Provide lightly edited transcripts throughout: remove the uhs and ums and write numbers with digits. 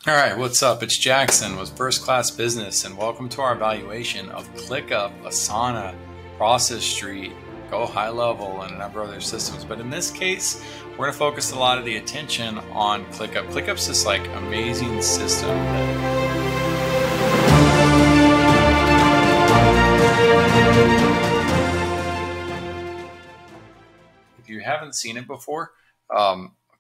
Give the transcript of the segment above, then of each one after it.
All right, what's up? It's Jackson with First Class Business, and welcome to our evaluation of ClickUp, Asana, Process Street, Go High Level, and a number of other systems. But in this case, we're going to focus a lot of the attention on ClickUp. ClickUp's this like amazing system if you haven't seen it before,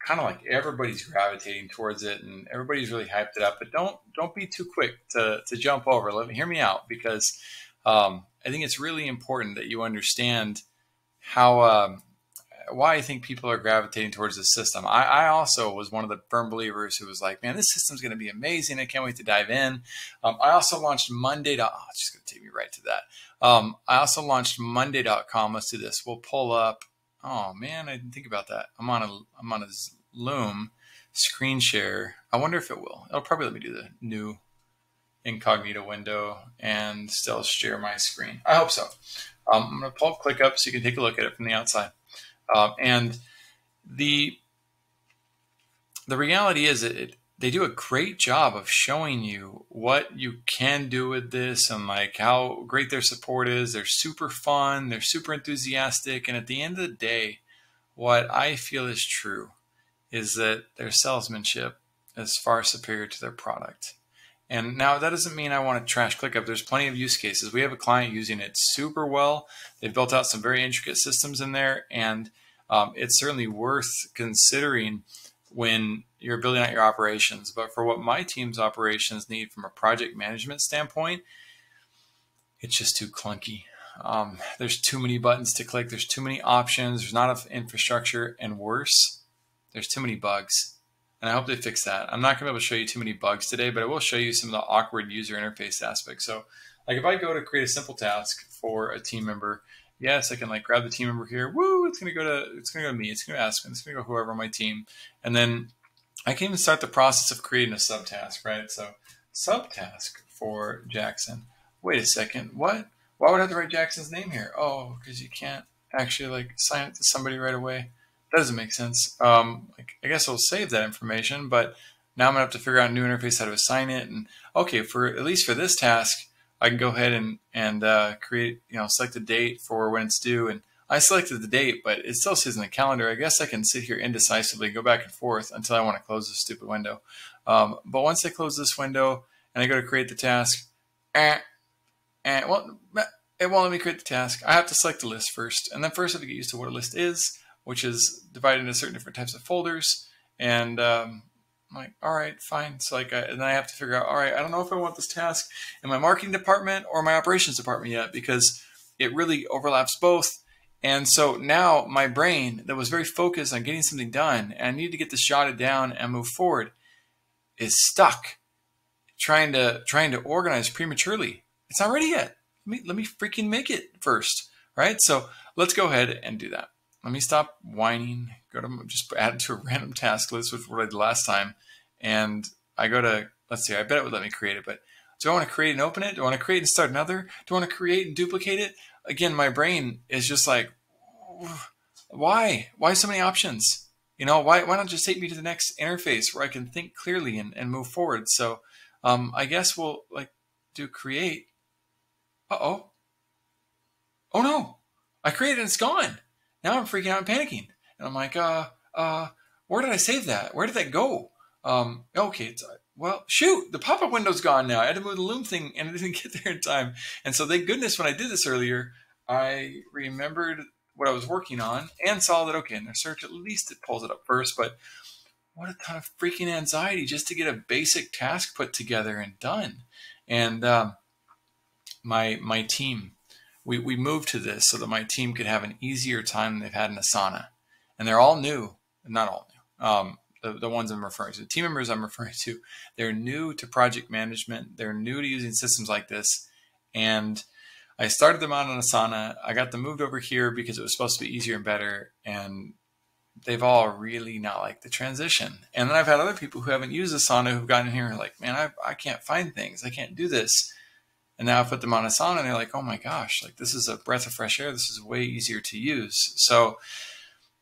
kind of like everybody's gravitating towards it and everybody's really hyped it up, but don't be too quick to jump over. Hear me out, because I think it's really important that you understand how why I think people are gravitating towards this system. I also was one of the firm believers who was like, man, this system's going to be amazing. I can't wait to dive in. I also launched Monday.com. Oh, it's just going to take me right to that. I also launched Monday.com. Let's do this. We'll pull up. Oh man, I didn't think about that. I'm on a Loom screen share. I wonder if it will. It'll probably let me do the new incognito window and still share my screen. I hope so. I'm going to pull up ClickUp so you can take a look at it from the outside. And the reality is they do a great job of showing you what you can do with this and like how great their support is. They're super fun. They're super enthusiastic. And at the end of the day, what I feel is true is that their salesmanship is far superior to their product. And now that doesn't mean I want to trash ClickUp. There's plenty of use cases. We have a client using it super well. They've built out some very intricate systems in there, and it's certainly worth considering when you're building out your operations. But for what my team's operations need from a project management standpoint, it's just too clunky. There's too many buttons to click. There's too many options. There's not enough infrastructure, and worse, there's too many bugs. And I hope they fix that. I'm not going to be able to show you too many bugs today, but I will show you some of the awkward user interface aspects. So like if I go to create a simple task for a team member, yes, I can like grab the team member here. Woo, it's going to go to me. It's going to ask me. It's going to go whoever on my team. And then I can even start the process of creating a subtask, right? So subtask for Jackson. Wait a second. What? Why would I have to write Jackson's name here? Oh, because you can't actually like assign it to somebody right away. That doesn't make sense. I guess I'll save that information, but now I'm gonna have to figure out a new interface how to assign it. And okay, for at least for this task, I can go ahead and create, select a date for when it's due. And I selected the date, but it still says in the calendar. I guess I can sit here indecisively, go back and forth until I want to close this stupid window. But once I close this window and I go to create the task, it won't let me create the task. I have to select the list first, and then first I have to get used to what a list is, which is divided into certain different types of folders. And I'm like, all right, fine. So and then I have to figure out, all right, I don't know if I want this task in my marketing department or my operations department yet, because it really overlaps both. And so now my brain that was very focused on getting something done, and I need to get this jotted down and move forward, is stuck trying to organize prematurely. It's not ready yet. Let me freaking make it first, right? So let's go ahead and do that. Let me stop whining, go to just add it to a random task list, which what I did last time. And I go to, let's see, I bet it would let me create it, but do I want to create and open it? Do I want to create and start another? Do I want to create and duplicate it? Again, my brain is just like, why? Why so many options? Why not just take me to the next interface where I can think clearly and move forward? So I guess we'll do create. Uh-oh. Oh no, I created and it's gone. Now I'm freaking out and panicking. And I'm like, where did I save that? Where did that go? Okay, well, shoot, the pop-up window's gone now. I had to move the Loom thing and I didn't get there in time. And so thank goodness when I did this earlier, I remembered what I was working on and saw that, okay, in their search, at least it pulls it up first. But what a ton of freaking anxiety just to get a basic task put together and done. And my team, we moved to this so that my team could have an easier time than they've had in Asana. And they're all new, not all new. The ones I'm referring to, the team members I'm referring to, they're new to project management. They're new to using systems like this. And I started them out on Asana. I got them moved over here because it was supposed to be easier and better. And they've all really not liked the transition. And then I've had other people who haven't used Asana who've gotten here and are like, man, I can't find things. I can't do this. And now I put them on Asana and they're like, oh my gosh, this is a breath of fresh air. This is way easier to use. So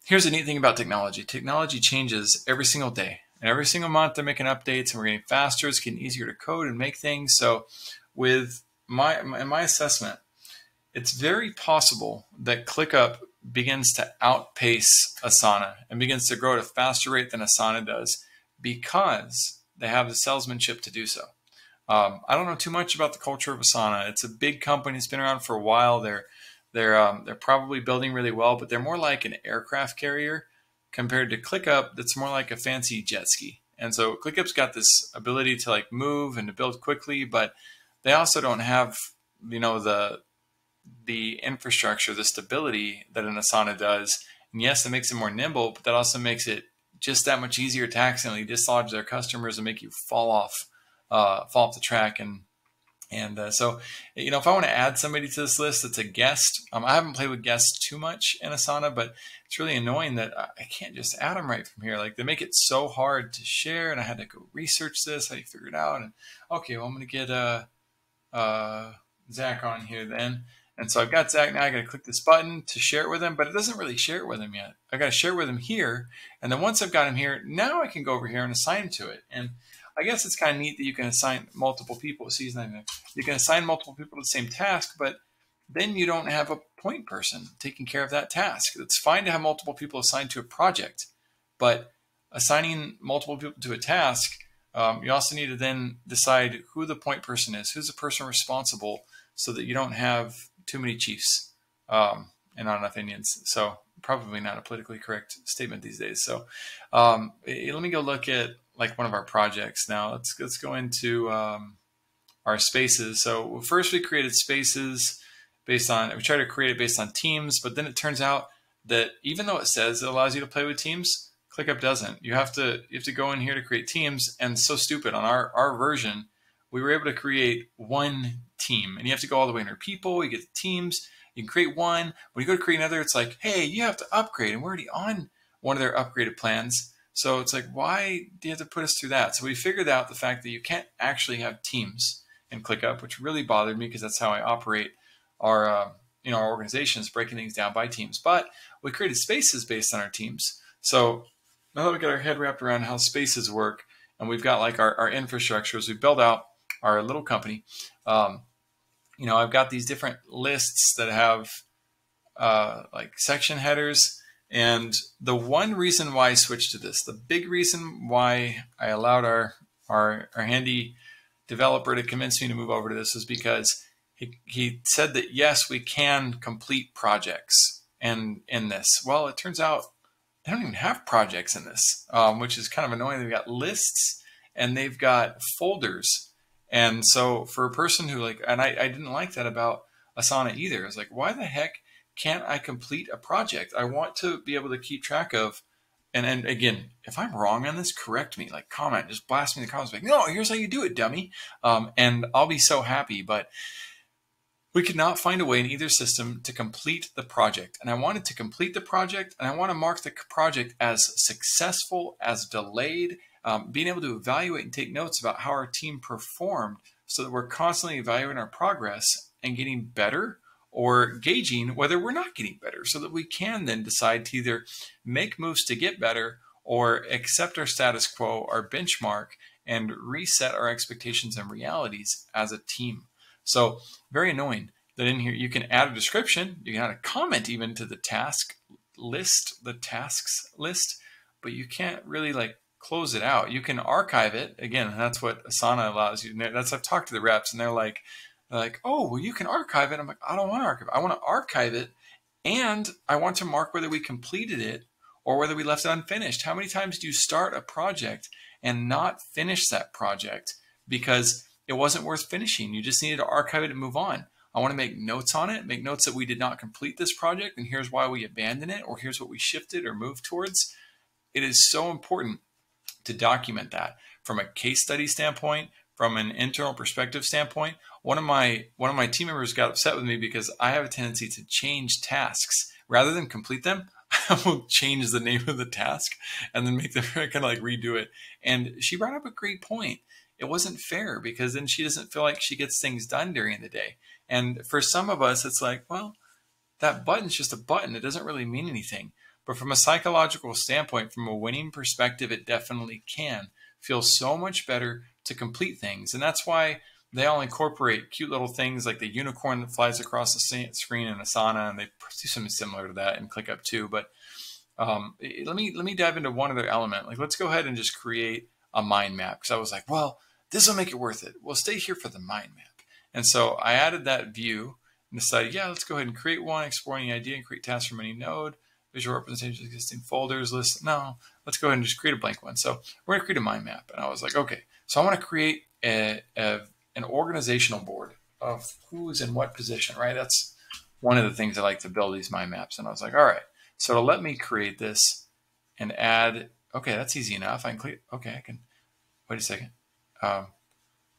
here's the neat thing about technology. Technology changes every single day. And every single month they're making updates, and we're getting faster. It's getting easier to code and make things. So with my assessment, it's very possible that ClickUp begins to outpace Asana and begins to grow at a faster rate than Asana does because they have the salesmanship to do so. I don't know too much about the culture of Asana. It's a big company. It's been around for a while. They're probably building really well, but they're more like an aircraft carrier compared to ClickUp. That's more like a fancy jet ski. And so ClickUp's got this ability to like move and to build quickly, but they also don't have, the infrastructure, the stability that an Asana does. And yes, it makes it more nimble, but that also makes it just that much easier to accidentally dislodge their customers and make you fall off the track. So, if I want to add somebody to this list that's a guest, I haven't played with guests too much in Asana, but it's really annoying that I can't just add them right from here. Like they make it so hard to share, and I had to go research this, how you figure it out. And okay, well, I'm going to get Zach on here then. And so I've got Zach now. I got to click this button to share it with him, but it doesn't really share it with him yet. I got to share it with him here. And then once I've got him here, now I can go over here and assign him to it. And I guess it's kind of neat that you can assign multiple people. See, you can assign multiple people to the same task, but then you don't have a point person taking care of that task. It's fine to have multiple people assigned to a project, but assigning multiple people to a task, you also need to then decide who the point person is, who's the person responsible, so that you don't have too many chiefs and not enough Indians. So probably not a politically correct statement these days. So let me go look at like one of our projects now. Let's go into our spaces. So first we created spaces we tried to create it based on teams, but then it turns out that even though it says it allows you to play with teams, ClickUp doesn't. You have to go in here to create teams, and it's so stupid. On our version, we were able to create one team, and you have to go all the way under people. You get the teams. You can create one. When you go to create another, it's like, hey, you have to upgrade, and we're already on one of their upgraded plans. So it's like, why do you have to put us through that? So we figured out the fact that you can't actually have teams in ClickUp, which really bothered me because that's how I operate our our organizations, breaking things down by teams. But we created spaces based on our teams. So now that we got our head wrapped around how spaces work, and we've got like our infrastructure as we build out our little company, I've got these different lists that have like section headers. And the one reason why I switched to this, the big reason why I allowed our handy developer to convince me to move over to this was because he said that, yes, we can complete projects in this. Well, it turns out they don't even have projects in this, which is kind of annoying. They've got lists and they've got folders. And so for a person who and I didn't like that about Asana either. I was like, why the heck can't I complete a project? I want to be able to keep track of, and again, if I'm wrong on this, correct me, comment, just blast me in the comments, no, here's how you do it, dummy. And I'll be so happy, but we could not find a way in either system to complete the project. And I wanted to complete the project, and I want to mark the project as successful, as delayed, being able to evaluate and take notes about how our team performed so that we're constantly evaluating our progress and getting better, or gauging whether we're not getting better, so that we can then decide to either make moves to get better or accept our status quo, our benchmark, and reset our expectations and realities as a team. So very annoying that in here you can add a description, you can add a comment even to the tasks list, but you can't really close it out. You can archive it. Again, that's what Asana allows you. I've talked to the reps and they're like, oh, well, you can archive it. I'm like, I don't want to archive it. I want to archive it, and I want to mark whether we completed it or whether we left it unfinished. How many times do you start a project and not finish that project because it wasn't worth finishing? You just needed to archive it and move on. I want to make notes on it, make notes that we did not complete this project, and here's why we abandoned it, or here's what we shifted or moved towards. It is so important to document that from a case study standpoint, from an internal perspective standpoint. One of my team members got upset with me because I have a tendency to change tasks rather than complete them. I will change the name of the task and then make them kind of redo it. And she brought up a great point. It wasn't fair because then she doesn't feel like she gets things done during the day. And for some of us, it's like, well, that button's just a button. It doesn't really mean anything. But from a psychological standpoint, from a winning perspective, it definitely can feel so much better to complete things. And that's why they all incorporate cute little things like the unicorn that flies across the screen in Asana, and they do something similar to that in ClickUp too. But let me dive into one other element. Like, let's go ahead and just create a mind map, because I was like, well, this will make it worth it. We'll stay here for the mind map. And so I added that view and decided, yeah, let's go ahead and create one, explore any idea, and create tasks from any node, visual representation of existing folders, list. No, let's go ahead and just create a blank one. So we're going to create a mind map. And I was like, okay, so I want to create an organizational board of who's in what position, right? That's one of the things I like to build these mind maps. And I was like, all right, so to let me create this and add, okay, that's easy enough. I can click, okay, I can, wait a second. How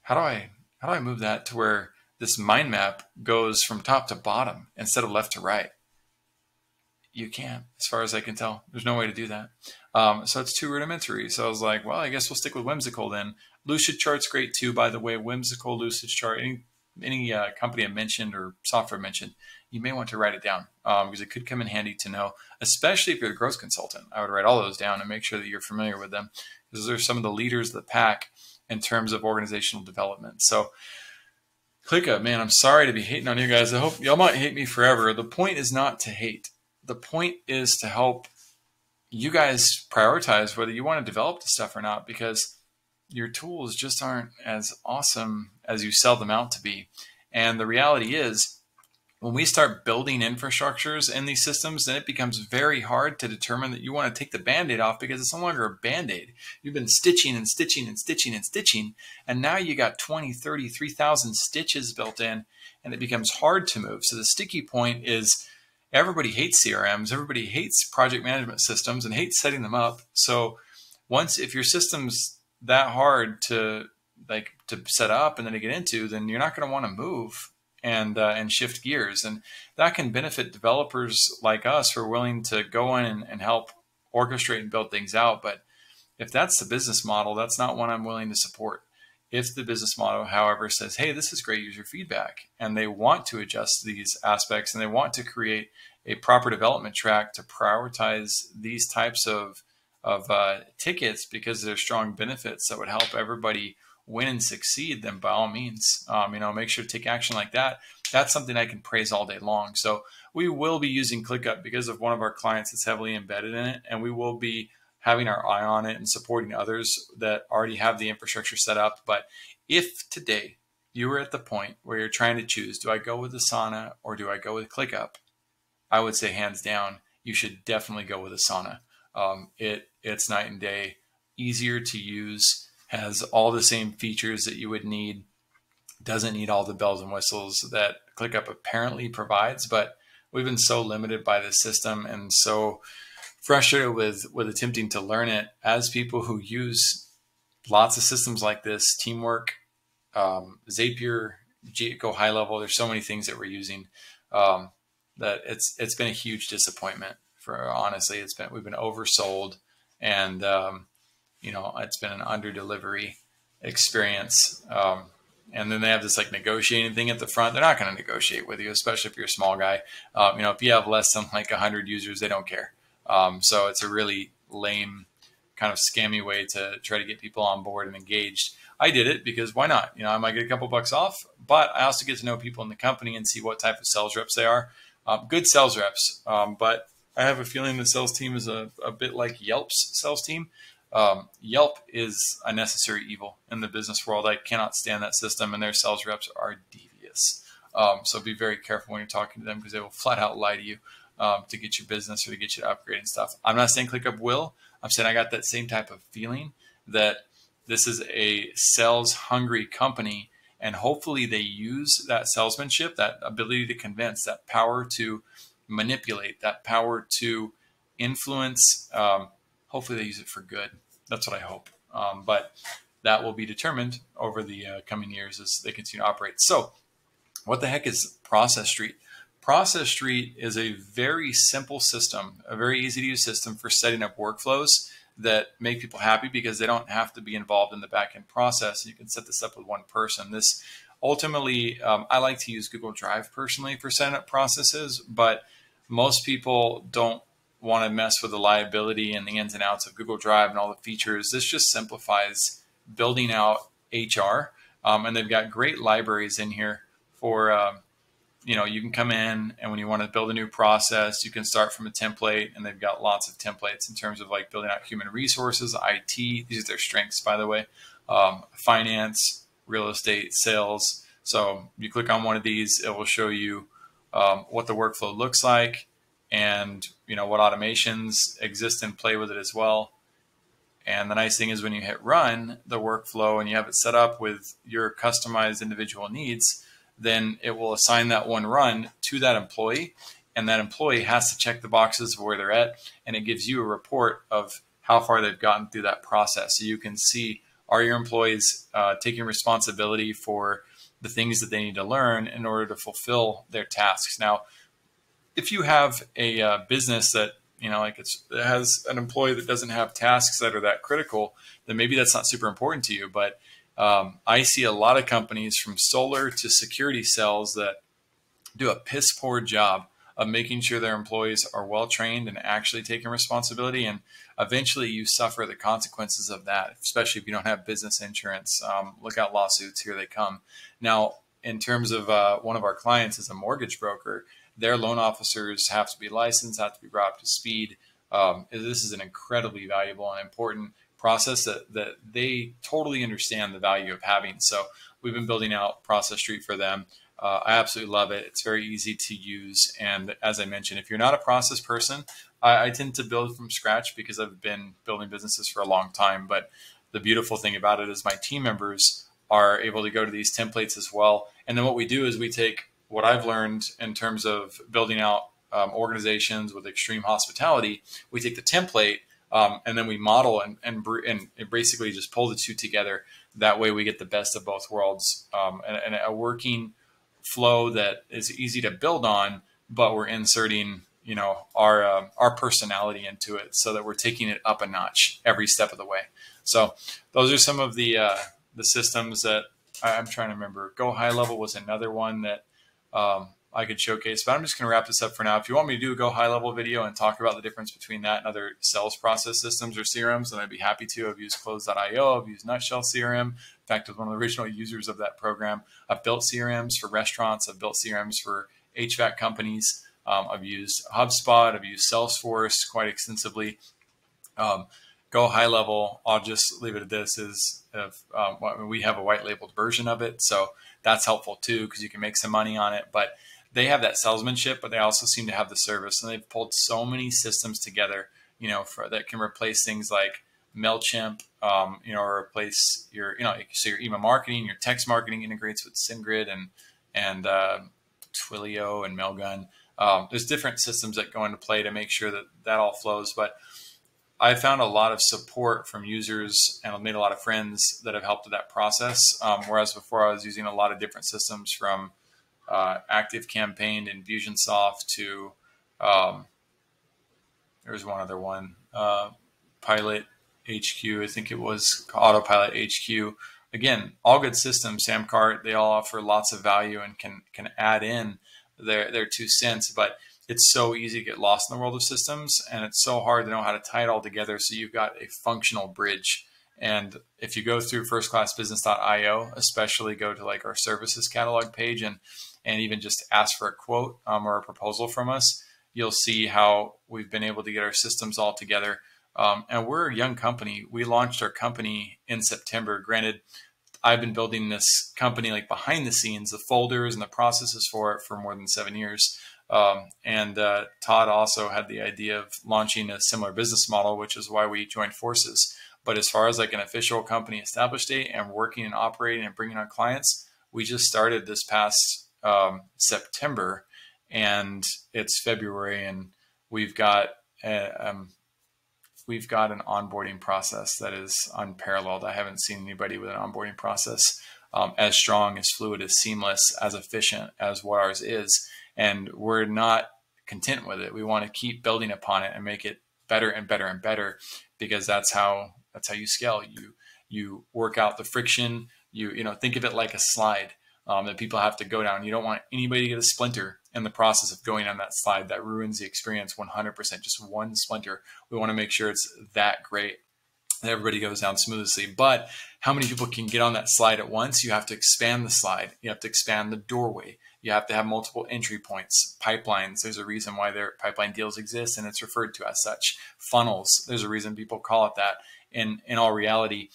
do I move that to where this mind map goes from top to bottom instead of left to right? You can't, as far as I can tell. There's no way to do that. So it's too rudimentary. So I was like, well, I guess we'll stick with Whimsical then. Lucid Chart's great too, by the way. Whimsical, Lucid Chart, any company I mentioned or software mentioned, you may want to write it down because it could come in handy to know, especially if you're a growth consultant. I would write all those down and make sure that you're familiar with them, because they're some of the leaders of the pack in terms of organizational development. So ClickUp, man, I'm sorry to be hating on you guys. I hope y'all might hate me forever. The point is not to hate. The point is to help you guys prioritize whether you want to develop the stuff or not, because your tools just aren't as awesome as you sell them out to be. And the reality is, when we start building infrastructures in these systems, then it becomes very hard to determine that you want to take the Band-Aid off, because it's no longer a Band-Aid. You've been stitching and stitching and stitching and stitching, and now you got 20, 30, 3,000 stitches built in, and it becomes hard to move. So the sticky point is, everybody hates CRMs, everybody hates project management systems and hates setting them up. So if your system's that hard to set up and then to get into, then you're not going to want to move and shift gears. And that can benefit developers like us who are willing to go in and help orchestrate and build things out. But if that's the business model, that's not one I'm willing to support. If the business model, however, says, hey, this is great user feedback, and they want to adjust these aspects and they want to create a proper development track to prioritize these types of tickets because there's strong benefits that would help everybody win and succeed, then by all means, make sure to take action like that. That's something I can praise all day long. So we will be using ClickUp because of one of our clients that's heavily embedded in it, and we will be having our eye on it and supporting others that already have the infrastructure set up. But if today you are at the point where you're trying to choose, do I go with Asana or do I go with ClickUp? I would say hands down, you should definitely go with Asana. It's night and day, easier to use, has all the same features that you would need, doesn't need all the bells and whistles that ClickUp apparently provides, but we've been so limited by the system and so frustrated with attempting to learn it as people who use lots of systems like this, Teamwork, Zapier, Go High Level. There's so many things that we're using that it's been a huge disappointment. Honestly, we've been oversold, and it's been an under delivery experience. And then they have this like negotiating thing at the front. They're not going to negotiate with you, especially if you're a small guy. If you have less than like 100 users, they don't care. So it's a really lame kind of scammy way to try to get people on board and engaged. I did it because why not? I might get a couple bucks off, but I also get to know people in the company and see what type of sales reps they are. Good sales reps, but I have a feeling the sales team is a bit like Yelp's sales team. Yelp is a necessary evil in the business world. I cannot stand that system, and their sales reps are devious. So be very careful when you're talking to them, because they will flat out lie to you to get your business or to get you to upgrade and stuff. I'm not saying ClickUp will. I'm saying I got that same type of feeling that this is a sales hungry company, and hopefully they use that salesmanship, that ability to convince, that power to manipulate, that power to influence. Hopefully they use it for good. That's what I hope. But that will be determined over the coming years as they continue to operate. So what the heck is Process Street? Process Street is a very simple system, a very easy to use system for setting up workflows that make people happy because they don't have to be involved in the back-end process. You can set this up with one person. This ultimately, I like to use Google Drive personally for setting up processes, but most people don't want to mess with the liability and the ins and outs of Google Drive and all the features, this just simplifies building out HR. And they've got great libraries in here for, you can come in, and when you want to build a new process, you can start from a template, and they've got lots of templates in terms of like building out human resources, IT. These are their strengths, by the way, finance, real estate, sales. So you click on one of these, it will show you what the workflow looks like, and what automations exist and play with it as well. And the nice thing is when you hit run the workflow and you have it set up with your customized individual needs, then it will assign that one run to that employee. And that employee has to check the boxes of where they're at. And it gives you a report of how far they've gotten through that process. So you can see, are your employees taking responsibility for the things that they need to learn in order to fulfill their tasks? Now, if you have a business that it has an employee that doesn't have tasks that are that critical, then maybe that's not super important to you. But I see a lot of companies from solar to security sales that do a piss poor job of making sure their employees are well trained and actually taking responsibility. And eventually you suffer the consequences of that, especially if you don't have business insurance. Look out, lawsuits, here they come. Now, in terms of one of our clients is a mortgage broker, their loan officers have to be licensed, have to be brought up to speed. This is an incredibly valuable and important process that they totally understand the value of having. So we've been building out Process Street for them. I absolutely love it. It's very easy to use. And as I mentioned, if you're not a process person, I tend to build from scratch because I've been building businesses for a long time. But the beautiful thing about it is my team members are able to go to these templates as well. And then what we do is we take what I've learned in terms of building out organizations with extreme hospitality. We take the template and then we model and basically just pull the two together. That way we get the best of both worlds, and a working flow that is easy to build on, but we're inserting our personality into it so that we're taking it up a notch every step of the way. So those are some of the systems that I'm trying to remember. Go High Level was another one that I could showcase, but I'm just going to wrap this up for now. If you want me to do a Go High Level video and talk about the difference between that and other sales process systems or CRMs, then I'd be happy to. I've used Close.io, I've used Nutshell CRM. In fact, I was one of the original users of that program. I've built CRMs for restaurants. I've built CRMs for HVAC companies. I've used HubSpot. I've used Salesforce quite extensively. Go High Level, I'll just leave it at this, is we have a white labeled version of it. So that's helpful too, because you can make some money on it. But they have that salesmanship, but they also seem to have the service. And they've pulled so many systems together, that can replace things like MailChimp, or replace your, so your email marketing, your text marketing integrates with SendGrid and Twilio and Mailgun. There's different systems that go into play to make sure that all flows. But I found a lot of support from users and I've made a lot of friends that have helped with that process. Whereas before I was using a lot of different systems from ActiveCampaign and Infusionsoft to, there was one other one, Pilot HQ, I think it was Autopilot HQ. Again, all good systems, Samcart, they all offer lots of value and can add in their 2 cents, but it's so easy to get lost in the world of systems, and it's so hard to know how to tie it all together. So you've got a functional bridge. And if you go through firstclassbusiness.io, especially go to like our services catalog page and even just ask for a quote or a proposal from us, you'll see how we've been able to get our systems all together. And we're a young company. We launched our company in September. Granted, I've been building this company like behind the scenes, the folders and the processes for it for more than 7 years. And Todd also had the idea of launching a similar business model, which is why we joined forces. But as far as like an official company established date and working and operating and bringing on clients, we just started this past September, and it's February, and we've got an onboarding process that is unparalleled. I haven't seen anybody with an onboarding process as strong, as fluid, as seamless, as efficient as what ours is. And we're not content with it. We want to keep building upon it and make it better and better and better, because that's how you scale. You work out the friction. You think of it like a slide. that people have to go down. You don't want anybody to get a splinter in the process of going on that slide. That ruins the experience 100%. Just one splinter. We want to make sure it's that great that everybody goes down smoothly. But how many people can get on that slide at once? You have to expand the slide. You have to expand the doorway. You have to have multiple entry points. Pipelines, there's a reason why their pipeline deals exist, and it's referred to as such. Funnels, there's a reason people call it that. In all reality,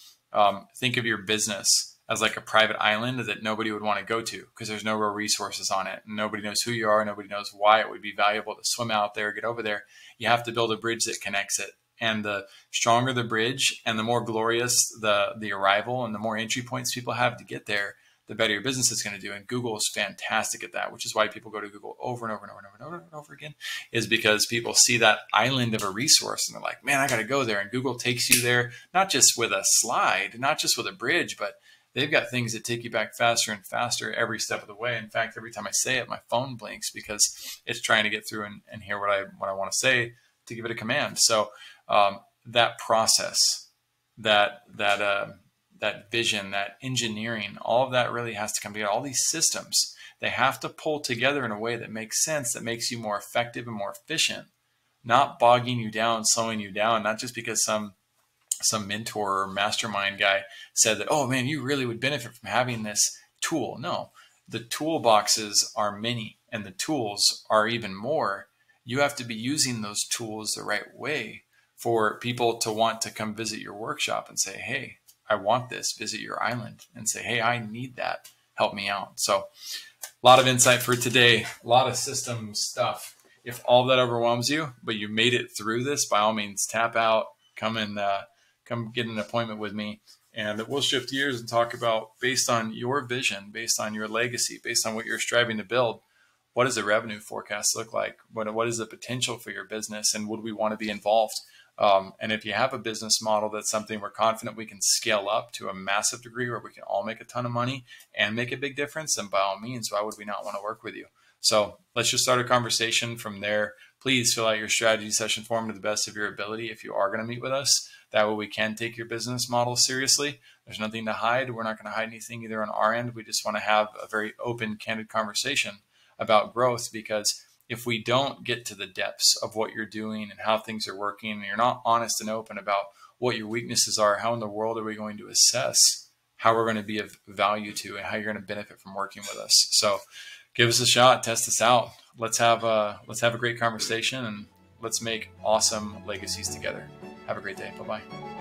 think of your business as like a private island that nobody would want to go to because there's no real resources on it. Nobody knows who you are. Nobody knows why it would be valuable to swim out there, get over there. You have to build a bridge that connects it. And the stronger the bridge and the more glorious the arrival and the more entry points people have to get there, the better your business is going to do. And Google is fantastic at that, which is why people go to Google over and over and over and over and over and over again, is because people see that island of a resource and they're like, man, I got to go there. And Google takes you there, not just with a slide, not just with a bridge, but they've got things that take you back faster and faster every step of the way. In fact, every time I say it, my phone blinks because it's trying to get through and hear what I want to say to give it a command. So that process, that vision, that engineering, all of that really has to come together. All these systems, they have to pull together in a way that makes sense, that makes you more effective and more efficient, not bogging you down, slowing you down, not just because some mentor or mastermind guy said that, oh man, you really would benefit from having this tool. No, the toolboxes are many and the tools are even more. You have to be using those tools the right way for people to want to come visit your workshop and say, hey, I want this, visit your island and say, hey, I need that, help me out. So a lot of insight for today, a lot of system stuff. If all that overwhelms you, but you made it through this, by all means, tap out, come get an appointment with me, and we'll shift gears and talk about, based on your vision, based on your legacy, based on what you're striving to build, what does the revenue forecast look like? What is the potential for your business, and would we want to be involved? And if you have a business model that's something we're confident we can scale up to a massive degree where we can all make a ton of money and make a big difference, then by all means, why would we not want to work with you? So let's just start a conversation from there. Please fill out your strategy session form to the best of your ability if you are going to meet with us. That way we can take your business model seriously. There's nothing to hide. We're not going to hide anything either on our end. We just want to have a very open, candid conversation about growth, because if we don't get to the depths of what you're doing and how things are working, and you're not honest and open about what your weaknesses are, how in the world are we going to assess how we're going to be of value to and how you're going to benefit from working with us? So give us a shot, test us out. Let's have a great conversation, and let's make awesome legacies together. Have a great day. Bye-bye.